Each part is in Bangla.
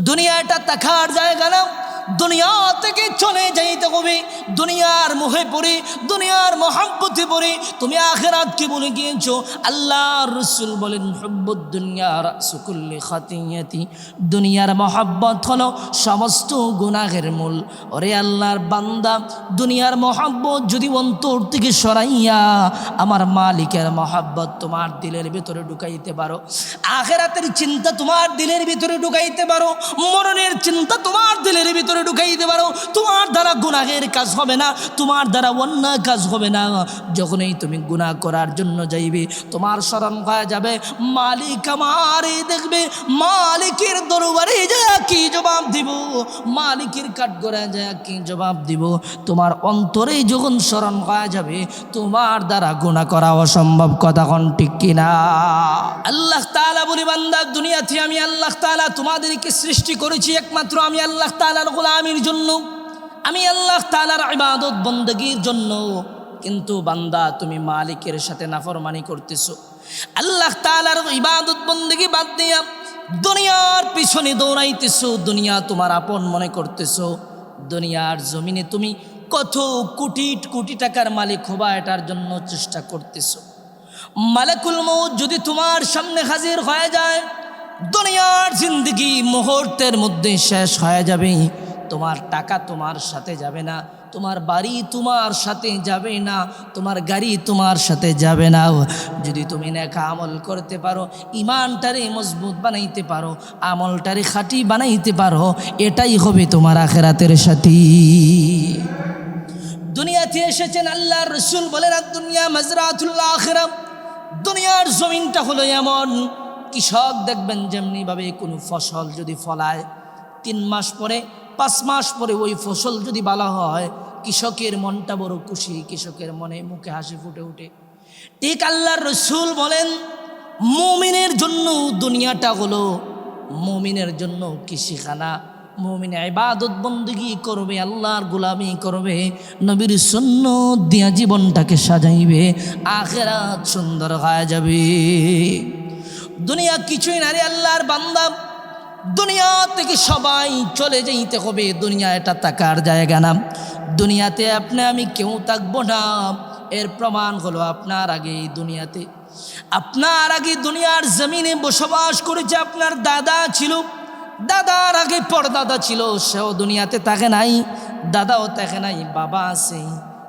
দুনিয়াটা দেখার জায়গা না, দুনিয়া থেকে চলে যাইতে হবে। দুনিয়ার মোহে পড়ে, দুনিয়ার মহাব্বতে পড়ে তুমি আখিরাতকে ভুলে গিয়েছো। আল্লাহর রাসূল বলেন হুব্বুদ দুনিয়া রাসু কুল্লি খাতিয়াতি, দুনিয়ার মহাব্বত হলো সমস্ত গুনাহের মূল। ওরে আল্লাহর বান্দা, দুনিয়ার মহাব্বত যদি অন্তর থেকে সরাইয়া আমার মালিকের মহাব্বত তোমার দিলের ভিতরে ঢুকাইতে পারো, আখিরাতের চিন্তা তোমার দিলের ভিতরে ঢুকাইতে পারো, মরণের চিন্তা তোমার দিলের ভিতরে ঢুকাইতে পারো, তোমার দ্বারা গুনাহের কাজ হবে না, তোমার দ্বারা অন্যায় কাজ হবে না। যখনই তুমি গুনাহ করার জন্য যাইবে তোমার স্মরণ হয়ে যাবে মালিক আমারে দেখবে, মালিকের দরবারে যায় কি জবাব দিব, মালিকের কাঠগড়ায় যায় কি জবাব দিব। তোমার অন্তরে যখন স্মরণ হয়ে যাবে তোমার দ্বারা গুনাহ করা অসম্ভব। কথা কোন ঠিক কিনা? আল্লাহ তাআলা বলি বান্দা, দুনিয়াতে আমি আল্লাহ তাআলা তোমাদেরকে সৃষ্টি করেছি একমাত্র আমি আল্লাহ তাআলার গোলামির জন্য, আমি আল্লাহ তাআলার ইবাদত বندگির জন্য। কিন্তু বান্দা তুমি মালিকের সাথে নাফরমানি করতেছো, আল্লাহ তাআলার ইবাদত বندگি বাদ দিয়া দুনিয়ার পিছনে দৌড়াইতেছো, দুনিয়া তোমার আপন মনে করতেছো। দুনিয়ার জমিনে তুমি কত কোটি কোটি টাকার মালিক হবা এটার জন্য চেষ্টা করতেছো। মালাকুল মউত যদি তোমার সামনে হাজির হয়ে যায়, দুনিয়ার জিন্দগি মুহূর্তের মধ্যে শেষ হয়ে যাবে। তোমার টাকা তোমার সাথে যাবে না, তোমার বাড়ি তোমার সাথে যাবে না, তোমার গাড়ি তোমার সাথে যাবে না। যদি তুমি নেক আমল করতে পারো, ইমানটারে মজবুত বানাইতে পারো, আমলটারে খাঁটি বানাইতে পারো, এটাই হবে তোমার আখিরাতের সাথী। দুনিয়াতে এসেছেন আল্লাহর রাসূল বলেন দুনিয়া মাজরাতুল আখিরাহ, দুনিয়ার জমিনটা হলো এমন, কৃষক দেখবেন যেমনিভাবে কোনো ফসল যদি ফলায় 3 মাস পরে 5 মাস পরে ওই ফসল যদি ভালো হয়, কৃষকের মনটা বড় খুশি, কৃষকের মনে মুখে হাসি ফুটে ওঠে। ঠিক আল্লাহর রাসূল বলেন মুমিনের জন্য দুনিয়াটা হলো মুমিনের জন্য কৃষিখানা। মুমিন ইবাদত বندگি করবে, আল্লাহর গোলামি করবে, নবীর সুন্নাত দিয়া জীবনটাকে সাজাইবে, আখিরাত সুন্দর হয়ে যাবে। দুনিয়া কিছুই না রে আল্লাহর বান্দা, দুনিয়া থেকে সবাই চলে যাইতে হবে। দুনিয়া এটা থাকার জায়গা না, দুনিয়াতে আপনি আমি কেউ থাকবো না। এর প্রমাণ হলো আপনার আগে এই দুনিয়াতে, আপনার আগে দুনিয়ার জমিনে বসবাস করেছে আপনার দাদা ছিল, দাদার আগে পরদাদা ছিল, সেও দুনিয়াতে থাকে নাই, দাদাও থাকে নাই, বাবা আছে,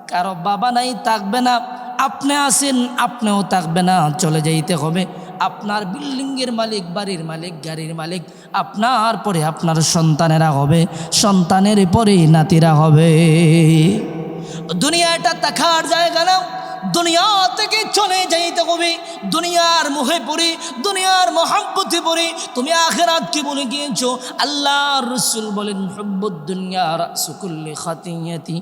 কারো বাবা নাই থাকবে না, আপনি আছেন আপনিও থাকবে না, চলে যাইতে হবে। আপনার বিল্ডিংয়ের মালিক, বাড়ির মালিক, গাড়ির মালিক আপনার পরে আপনার সন্তানেরা হবে, সন্তানের পরে নাতিরা হবে। দুনিয়াটা দেখার জায়গা না, দুনিয়া থেকে চলে যাইতে হবে। দুনিয়ার মোহে পড়ে, দুনিয়ার মহাব্বতে পড়ে তুমি আখিরাতকে ভুলে গিয়েছো। আল্লাহর রাসূল বলেন হুব্বুদ দুনিয়া রাসু কুল্লি খাতিয়াতি,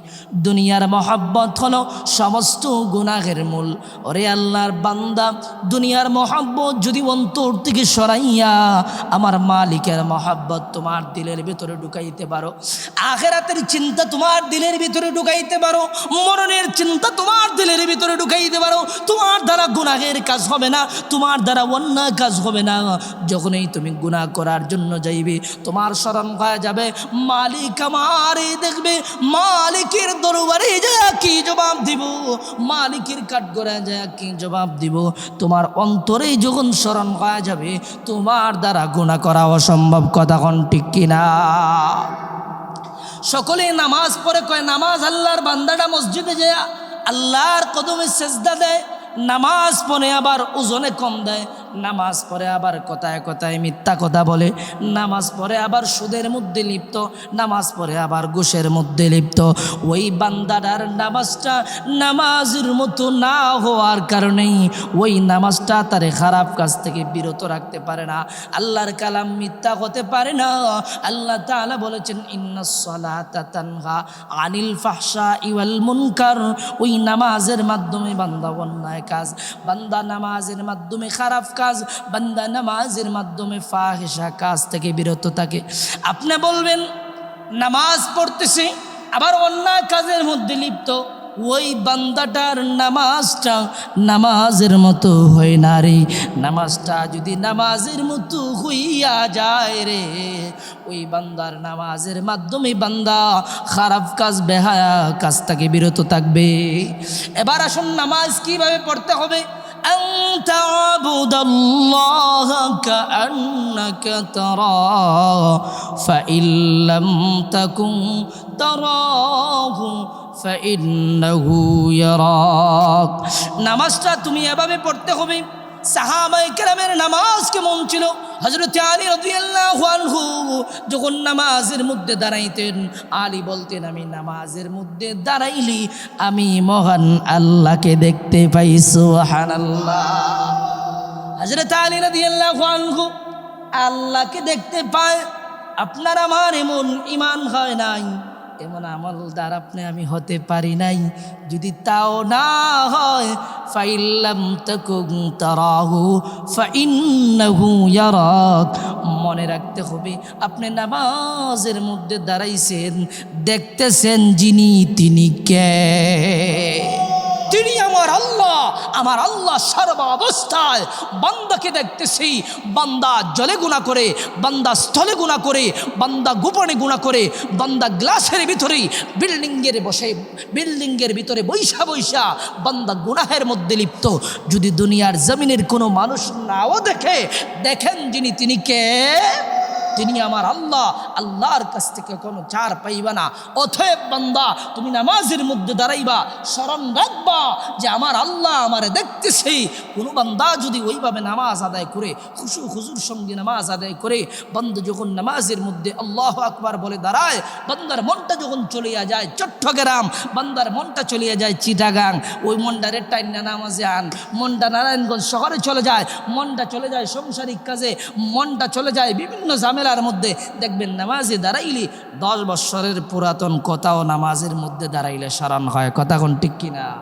দুনিয়ার মহাব্বত হলো সমস্ত গুনাহের মূল। ওরে আল্লাহর বান্দা, দুনিয়ার মহাব্বত যদি অন্তর থেকে সরাইয়া আমার মালিকের মহাব্বত তোমার দিলের ভিতরে ঢুকাইতে পারো, আখিরাতের চিন্তা তোমার দিলের ভিতরে ঢুকাইতে পারো, মরণের চিন্তা তোমার দিলের ভিতরে ঢুকাইতে পারো, তোমার দ্বারা গুনাহের কাজ হবে না, তোমার দ্বারা অন্যায় কাজ হবে না। যখনই তুমি গুনাহ করার জন্য যাইবে তোমার স্মরণ হয়ে যাবে মালিক আমারে দেখবে, মালিকের দরবারে যায় কি জবাব দিব, মালিকের কাঠগড়ায় যায় কি জবাব দিব। তোমার অন্তরে যখন স্মরণ হয়ে যাবে তোমার দ্বারা গুনাহ করা অসম্ভব। কথা কোন ঠিক কিনা? সকলে নামাজ পড়ে কয় নামাজ আল্লাহর বান্দাটা মসজিদে যায় আল্লাহর কদমে সেজদা দেয়, নামাজ পড়ে আবার ওজনে কম দেয়, নামাজ পড়ে আবার কথায় কথায় মিথ্যা কথা বলে, নামাজ পড়ে আবার সুদের মধ্যে লিপ্ত, নামাজ পড়ে আবার ঘুষের মধ্যে লিপ্ত। ওই বান্দাটার নামাজটা নামাজের মতো না হওয়ার কারণেই ওই নামাজটা তারে খারাপ কাজ থেকে বিরত রাখতে পারে না, আল্লাহর কালাম মিথ্যা হতে পারে না। আল্লাহ তাআলা বলেছেন ইন্নাস সালাতা তানহা আনিল ফাহশাই ওয়াল মুনকার। ওই নামাজের মাধ্যমে বান্দা অন্যায় কাজ, বান্দা নামাজের মাধ্যমে খারাপ কাজ, বান্দা নামাজের মাধ্যমে ফাহিশা কাজ থেকে বিরত থাকে। আপনি বলবেন নামাজ পড়তেছে আবার অন্যায় কাজের মধ্যে লিপ্ত, ওই বান্দাটার নামাজটা নামাজের মতো হয় না রে। নামাজটা যদি নামাজের মতো হইয়া যায় রে, ওই বান্দার নামাজের মাধ্যমে বান্দা খারাপ কাজ বেহায়া কাজ থেকে বিরত থাকবে। এবার আসুন নামাজ কিভাবে পড়তে হবে। أن تعبد الله كأنك تراه فإن لم تكن تراه فإنه يراك। নামাজটা তুমি এভাবে পড়তে হবে। সাহাবায়ে কেরামের নামাজ কেমন ছিল? হযরত আলী রাদিয়াল্লাহু আনহু যখন নামাজের মধ্যে দাঁড়াইতেন, আলী বলতেন, আমি নামাজের মধ্যে দাঁড়াইলি আমি মহান আল্লাহকে দেখতে পাই। সুবহানাল্লাহ। হযরত আলী রাদিয়াল্লাহু আনহু আল্লাহকে দেখতে পায়। আপনার আমার এমন ঈমান হয় নাই, এমন আমলদার আপনি আমি হতে পারি নাই। যদি তাও না হয়, ফাইল্লাম তাকুন তারাহু ফাইন্নাহু ইয়ারাক। মনে রাখতে হবে, আপনি নামাজের মধ্যে দাঁড়াইছেন, দেখতেছেন যিনি তিনি কে? তিনি আমার আল্লাহ। আমার আল্লাহ সর্ব অবস্থায় বান্দাকে দেখতেছি। বান্দা জলে গুনাহ করে, বান্দা স্থলে গুনাহ করে, বান্দা গোপনে গুনাহ করে, বান্দা গ্লাসের ভিতরে বিল্ডিংয়ের ভিতরে বৈশা বৈশা বান্দা গুনাহের মধ্যে লিপ্ত। যদি দুনিয়ার জমিনের কোনো মানুষ নাও দেখে, দেখেন যিনি তিনি কে? তিনি আমার আল্লাহ। আল্লাহর কাছ থেকে কোনো ছাড় পাইবা না। অতএব বান্দা, তুমি নামাজের মধ্যে দাঁড়াইবা, স্মরণ রাখবা যে আমার আল্লাহ আমারে দেখতেছে। কোনো বান্দা যদি ওইভাবে নামাজ আদায় করে, খুশু খুজুর সঙ্গে নামাজ আদায় করে, বান্দা যখন নামাজের মধ্যে আল্লাহু আকবার বলে দাঁড়ায়, বান্দার মনটা যখন চলিয়া যায় চট্টগ্রাম, বান্দার মনটা চলিয়া যায় চিটাগাং, ওই মনটারে টাইনা নামাজে আন, মনটা নারায়ণগঞ্জ শহরে চলে যায়, মনটা চলে যায় সংসারিক কাজে, মনটা চলে যায় বিভিন্ন ঝামেলার মধ্যে। দেখবেন নামাজে দাঁড়াইলে 10 বছরের পুরাতন কথাও নামাজের মধ্যে দাঁড়াইলে স্মরণ হয়। কথা কোন ঠিক কিনা?